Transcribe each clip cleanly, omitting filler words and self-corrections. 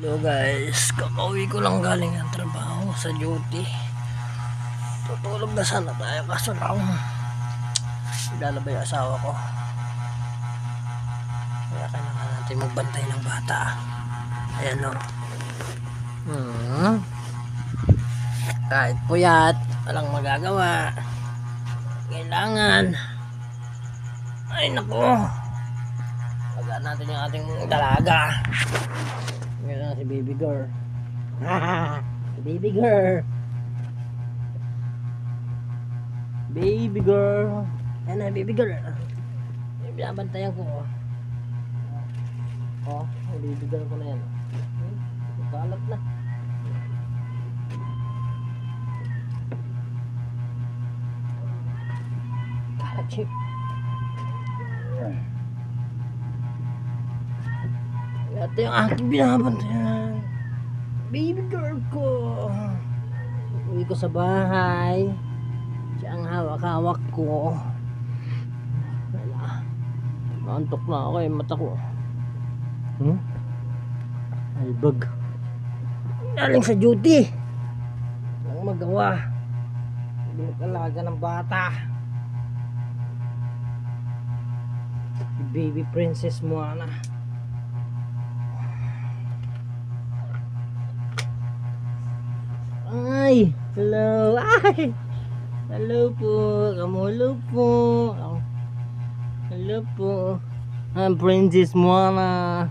Hello guys, kakauwi ko lang galing ng trabaho sa duty. Tutulog na sana tayo kaso lang lalabay yung asawa ko. Kaya kailangan natin magbantay ng bata. Ayan o. Kahit puyat, walang magagawa. Kailangan. Ay nako. Lagaan natin yung ating dalaga. Yan si baby girl. Si baby girl. Baby girl. Yan na baby girl. Yung binabantayan ko. Oh, baby girl ko na yan. Kalat na. Kalat chip. Ito yung aking binabantayan. Baby girl ko. Uwi ko sa bahay. Siya ang hawak-hawak ko. Wala. Naantok na ako yung mata ko. Albag. Galing sa duty. Walang magawa. Hindi mag-alaga ng bata. Si baby princess Moana. Ay, hello. Ay. Hello po. Hello po. Hello po. I'm Princess Moana.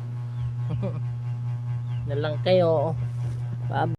Na lang kayo. Bye.